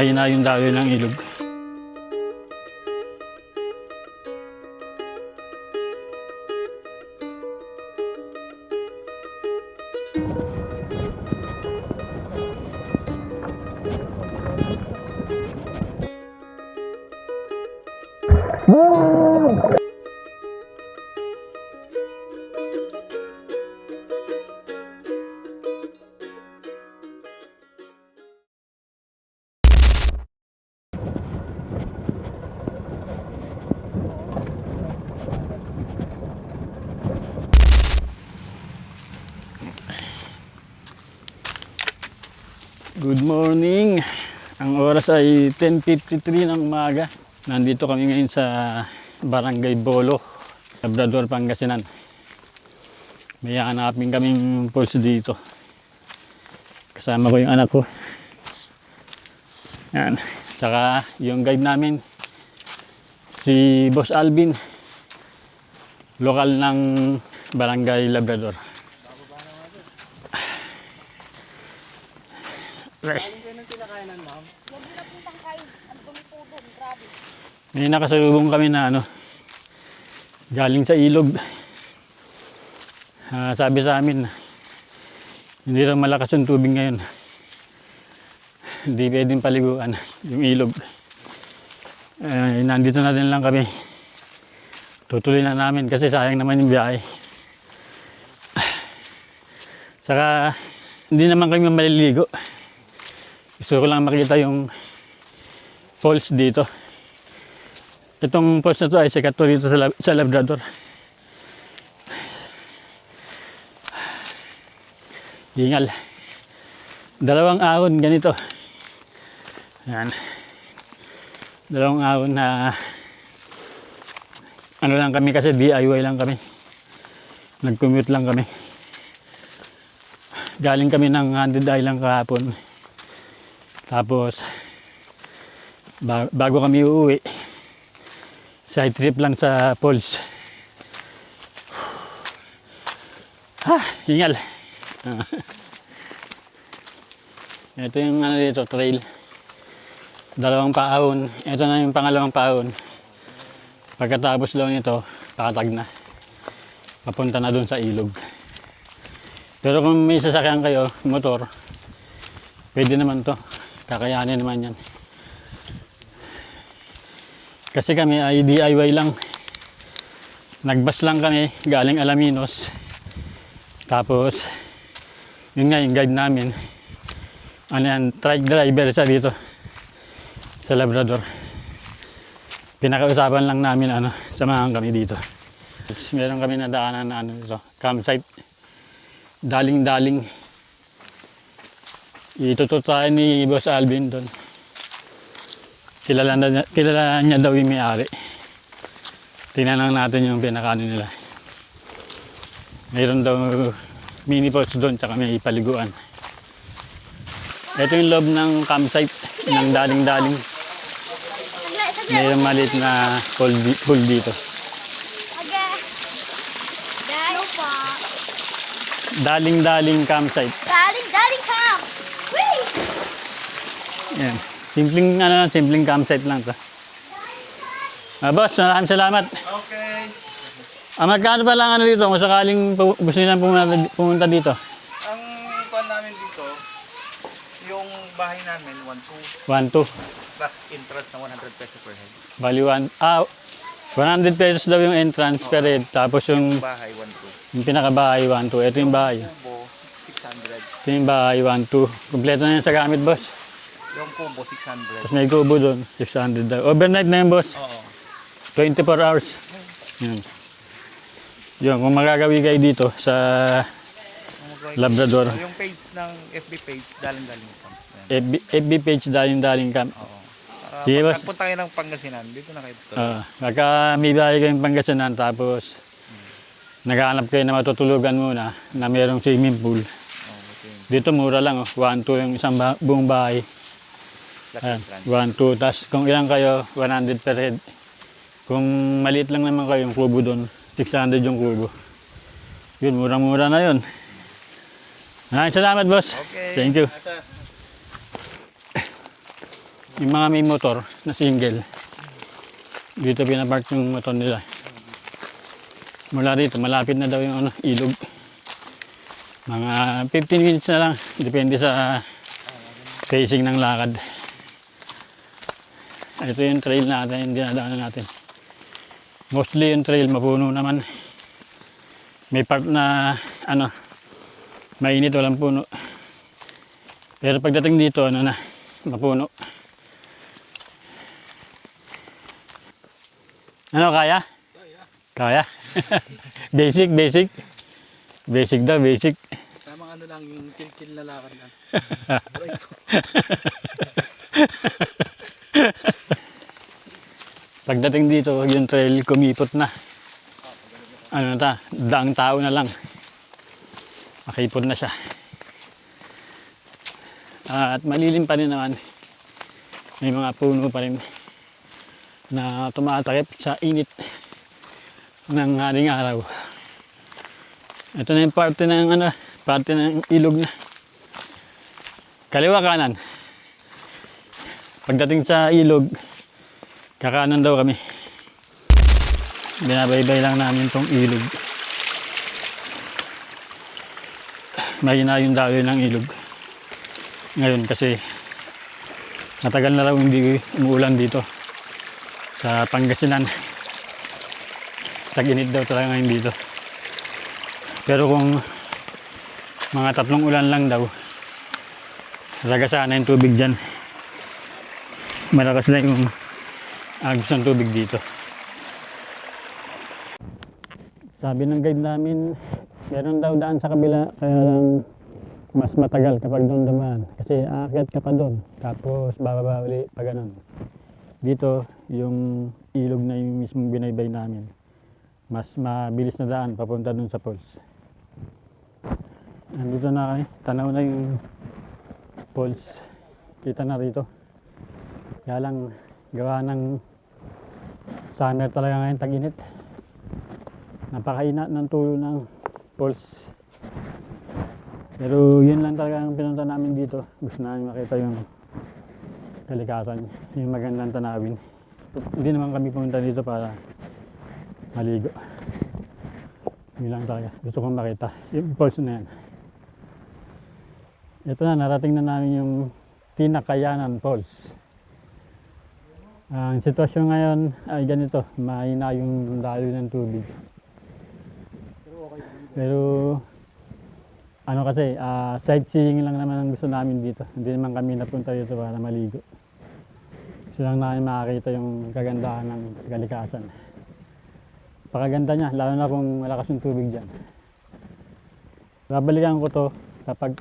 mahina yung daloy ng ilog. Good morning! Ang oras ay 10:53 ng umaga. Nandito kami ngayon sa Barangay Bolo, Labrador, Pangasinan. May hanapin kaming pulse dito. Kasama ko yung anak ko. Yan. Tsaka yung guide namin, si Boss Alvin, lokal ng Barangay Labrador. May nakasalubong kami na galing sa ilog. Sabi sa amin, hindi lang malakas yung tubig ngayon. Hindi pwedeng paliguan yung ilog. Nandito na din lang kami. Tutuloy na namin kasi sayang naman yung biyahe. Saka hindi naman kami maliligo. Gusto ko lang makita yung falls dito. Itong falls na to ay sikat to dito sa Labrador. Hingal. 2 ahon ganito. Yan. 2 ahon na lang kami kasi DIY lang kami. Nag-commute lang kami. Galing kami ng Handed Island kahapon. Tapos bago kami uuwi, side trip lang sa falls. Hingal. Ito yung dito, trail. 2 paahon. Ito na yung pangalawang paahon. Pagkatapos lang ito, tatag na. Papunta na dun sa ilog. Pero kung may sasakyan kayo, motor, pwede naman to. Kakayanin naman yan. Kasi kami ay DIY lang. Nagbus lang kami galing Alaminos. Tapos yun nga yung guide namin. Truck driver siya dito sa Labrador. Pinakausapan lang namin samahan kami dito. Meron kami nadaanan na dito, campsite. Daling-daling. Itututain ni Boss Alvin doon. Kilala niya daw yung may-ari. Tingnan lang natin yung pinakano nila. Mayroon daw mini post doon, tsaka may paliguan. Ito yung loob ng campsite ng daling-daling. Mayroon maliit na pool dito. Daling-daling campsite. Daling camp! Yan. Simpleng campsite lang to. Boss, maraming salamat. Okay. Magkano pa lang dito kung sakaling gusto nilang pumunta dito? Ang pan namin dito, yung bahay namin, 1-2. 1-2. Plus interest na 100 pesos per head. Bali 100 pesos daw yung entrance per head. Tapos yung Bahay, 1-2. pinakabahay 1-2. Ito yung bahay. Kubo, 600. Ito yung bahay 1-2. Kompleto na yan sa gamit, boss. Yung kubo, 600. Tapos may kubo doon, 600 daw. Overnight na yun, boss. Oo. 24 hours. Yan. Yun, kung magagawi kayo dito sa Labrador. Yung page ng FB page, daling-daling camp. FB page daling-daling camp. Oo. Para Sige, pag boss. nagpunta kayo ng Pangasinan, dito na kayo dito. Pagka may bahay kayong Pangasinan, tapos naghahanap kayo na matutulugan muna na mayroong swimming pool. Dito mura lang, 1-2 yung isang buong bahay. Plus Ayan, entrance. 1-2. Tapos kung ilang kayo, 100 per head. Kung maliit lang naman kayo yung kubo doon, 600 yung kubo. Yun, murang-mura na yun. Maraming salamat, boss. Okay. Thank you. Yung mga may motor na single, dito pinapark yung motor nila. Mula dito, malapit na daw yung ilog. Mga 15 minutes na lang, depende sa pacing ng lakad. Ito yung trail natin, yung dinadaanan natin. Mostly yung trail, mapuno naman. May part na, mainit, walang puno. Pero pagdating dito, mapuno. Kaya? Kaya? Basic. Basic daw, basic. Tamang lang, yung kill na lakad lang. Pagdating dito, yung trail kumipot na. Daang tao na lang. Makipot na siya. At malilim pa rin naman. May mga puno pa rin na tumatakip sa init ng haring araw. Ito na yung parte ng ilog na. Kaliwa kanan. Pagdating sa ilog, kakanan daw kami. Binabaybay lang namin tong ilog. Mahina yung daloy ng ilog. Ngayon kasi matagal na raw hindi umuulan dito sa Pangasinan. Tag-init daw talaga ngayon dito. Pero kung mga 3 ulan lang daw, ragasa na yung tubig dyan. Malakas na yung agos ng tubig dito. Sabi ng guide namin, meron daw daan sa kabila, kaya lang mas matagal kapag doon dumaan. Kasi aakyat ka pa doon, tapos bababa uli pa ganun. Dito, yung ilog na yung mismong binaybay namin. Mas mabilis na daan papunta doon sa falls. Andito na kayo, tanaw na yung falls. Kita na rito. Kaya lang, gawa ng summer talaga ngayon, tag-init. Napakainat ng tulo ng falls. Pero yun lang talaga ang pinunta namin dito. Gusto namin makita yung kalikasan, yung magandang tanawin. Hindi naman kami pumunta dito para maligo. Yun lang talaga. Gusto kong makita yung falls na yan. Ito na, narating na namin yung Tinakayanan Falls. Ang sitwasyon ngayon ay ganito, mahina yung daloy ng tubig. Pero kasi, sightseeing lang naman ang gusto namin dito. Hindi naman kami napunta dito para maligo. Gusto lang namin makakita yung kagandahan ng kalikasan. Pakaganda niya, lalo na kung malakas yung tubig dyan. Babalikan ko to kapag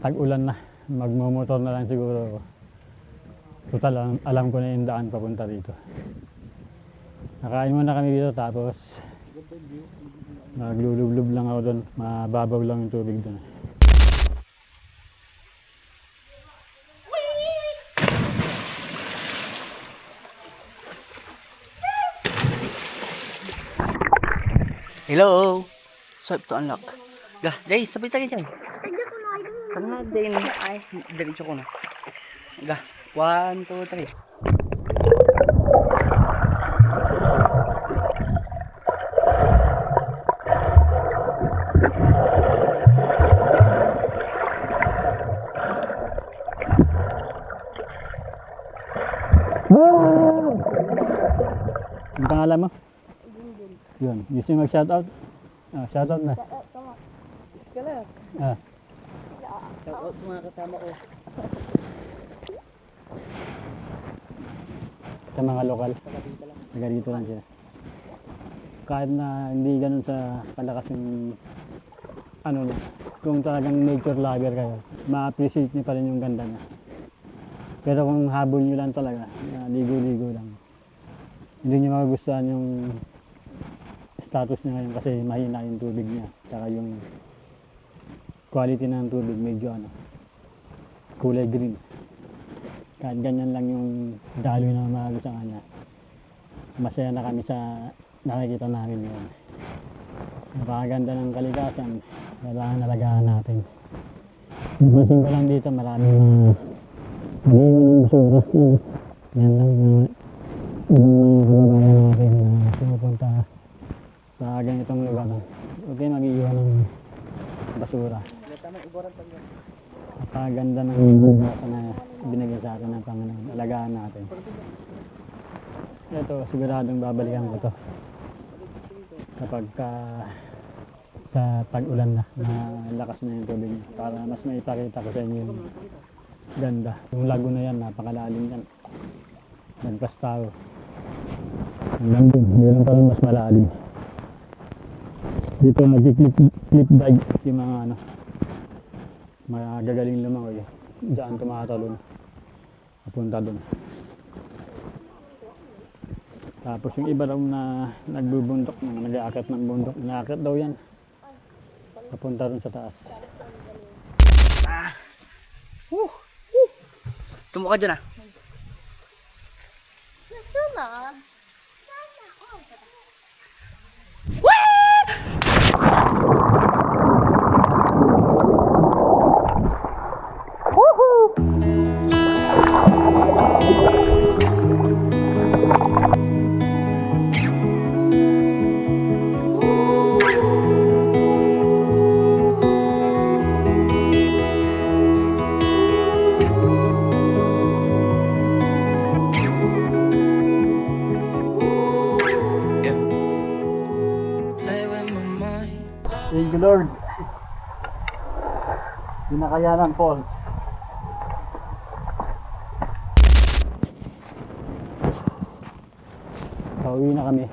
tag-ulan na. Magmumotor na lang siguro ako. Total, alam ko na yung daan papunta dito. Nakain muna kami dito tapos maglulublob lang ako doon. Mababaw lang yung tubig doon. Hello! Swipe to unlock. Jay, sabay tayo dyan. Tama din. Ay, diretso ko na. 1, 2, 3. Ang pangalan mo? Yun. Gusto nyo mag-shoutout? Shoutout na. Shoutout sa mga kasama ko. Sa mga lokal. Taga dito lang sila. Kahit na hindi ganun sa kalakas yung kung talagang nature lover kayo, ma-appreciate nyo pa rin yung ganda niya. Pero kung habol nyo lang talaga, ligo-ligo lang, hindi nyo magugustuhan yung status niya ngayon kasi mahina yung tubig niya. Saka yung quality ng tubig medyo kulay green. Kahit ganyan lang yung daloy na mahalo sa kanya, masaya na kami sa nakikita namin ngayon. Napakaganda ng kalikasan, kailangan nalagaan natin. Napansin ko lang dito maraming Nag-iwan ng basura. Yan lang yung ibang mga kababayan natin na pumupunta sa ganitong lugar. Okay, mag-iwan ng basura. Napakaganda ng basa na binigay sa atin ng Panginoon. Alagaan natin. Ito, siguradong babalikan ko to kapag sa tag-ulan na lakas na yung tubig niya, para mas maipakita ko sa inyo yung ganda. Yung lago na yan, napakalalim yan. Nagpas tao. Hanggang dun, meron pa rin mas malalim. Dito nag-clip dive yung mga magagaling lumangoy. Diyan tumatalon. Papunta dun. Tapos yung iba daw na nagbubundok, nag-aakit ng bundok, nag-aakit daw yan. Papunta rin sa taas. Tumo ka dyan ah. Susunod. Thank you, Lord. Pinakayanan, Paul. Pauwi na kami.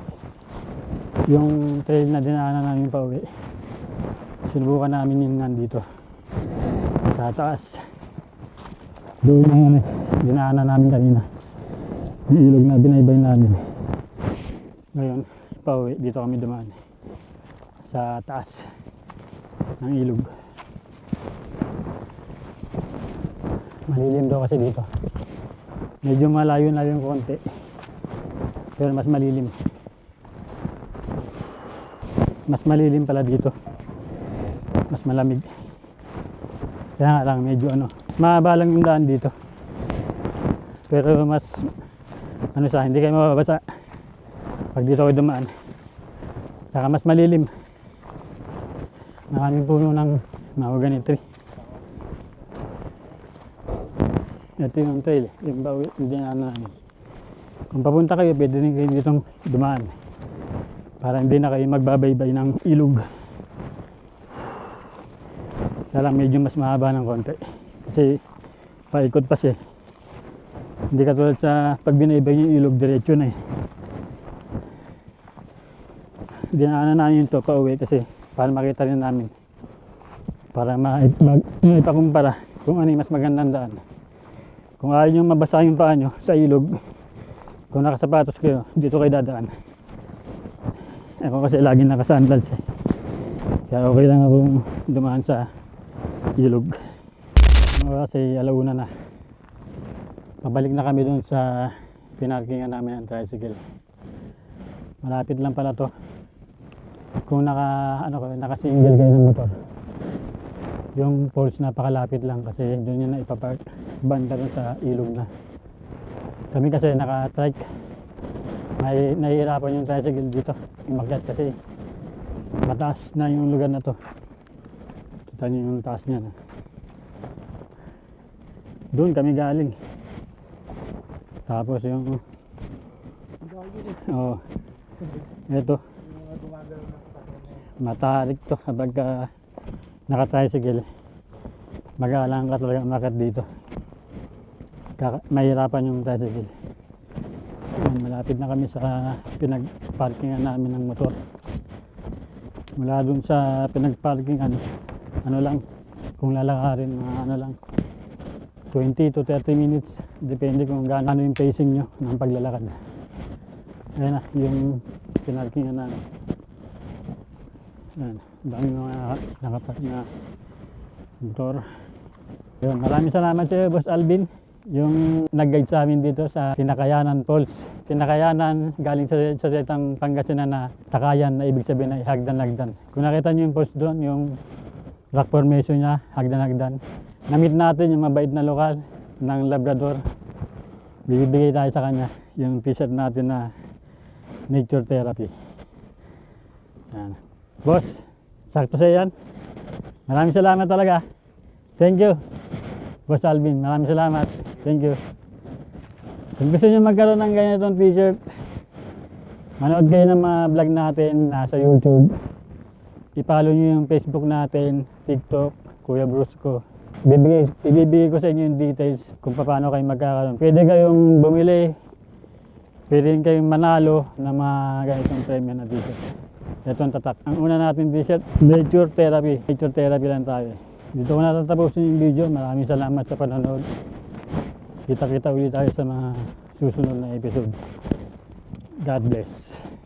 Yung trail na dinaanan namin pauwi, sinubukan namin yung nandito sa taas. Doon yung dinaanan namin kanina, yung ilog na binaybay namin. Ngayon, pauwi, dito kami dumaan sa taas ng ilog. Malilim daw kasi dito. Medyo malayo na yung konti, pero mas malilim. Mas malilim pala dito. Mas malamig. Kaya nga lang medyo mahaba lang yung daan dito. Pero mas hindi kayo mababasa pag dito kayo dumaan. Saka mas malilim. Maraming puno ng mahogany tree. Ito yung trail, yung bawi, hindi na namin. Kung papunta kayo, pwede rin kayo ditong dumaan. Para hindi na kayo magbabaybay ng ilog. Kaya lang medyo mas mahaba ng konti. Kasi paikot pa siya. Hindi katulad sa pag binaybay yung ilog, diretso na eh. Dinaanan namin ito pa uwi kasi para makita rin namin, para maipakumpara kung ano yung mas magandang daan. Kung ayaw nyo mabasa yung paa nyo sa ilog, kung nakasapatos kayo, dito kayo dadaan. Ako kasi laging nakasandals eh, kaya okay lang akong dumaan sa ilog. Kasi alauna na, pabalik na kami dun sa pinarkingan namin ng tricycle. Malapit lang pala to kung naka-single kayo ng motor. Yung poles napakalapit lang kasi doon yun na ipapark, banda rin sa ilog na. Kami kasi naka-trike, nahihirapan yung tricycle dito umakyat kasi mataas na yung lugar na to. Kita niyo yung taas niya na. Doon kami galing. Tapos yung eto, matarik to kapag naka-tricycle. Mag-aalangan ka talaga umakyat dito. Mahirapan yung tricycle. Malapit na kami sa pinag-parkingan namin ng motor. Mula dun sa pinag-parkingan, lang, kung lalakarin, lang, 20 to 30 minutes, depende kung gaano yung pacing nyo ng paglalakad. Ayan na, yung pinarkingan namin. Ayan, dami mga nakapark na motor. Yun, maraming salamat sa iyo, Boss Alvin, yung nag-guide sa amin dito sa Tinakayanan Falls. Tinakayanan, galing sa salitang Pangasinan na takayan, na ibig sabihin ay hagdan-hagdan. Kung nakita nyo yung falls doon, yung rock formation niya, hagdan-hagdan. Namit natin yung mabait na lokal, ng Labrador. Bibigay tayo sa kanya yung t-shirt natin na nature therapy. Yan. Boss, sakto sa'yo yan. Maraming salamat talaga. Thank you. Boss Alvin, maraming salamat. Thank you. Kung gusto nyo magkaroon ng ganitong t-shirt, manood kayo ng mga vlog natin nasa YouTube. I-follow nyo yung Facebook natin, TikTok, Kuya Brusco. Ibibigay ko sa inyo yung details kung paano kayo magkakaroon. Pwede kayong bumili, pwede rin kayong manalo ng mga ganitong premyo na t-shirt. Ito ang tatak. Ang una natin t-shirt, nature therapy. Nature therapy lang tayo. Dito ko natatapusin yung video. Maraming salamat sa panonood. Kita-kita ulit tayo sa mga susunod na episode. God bless.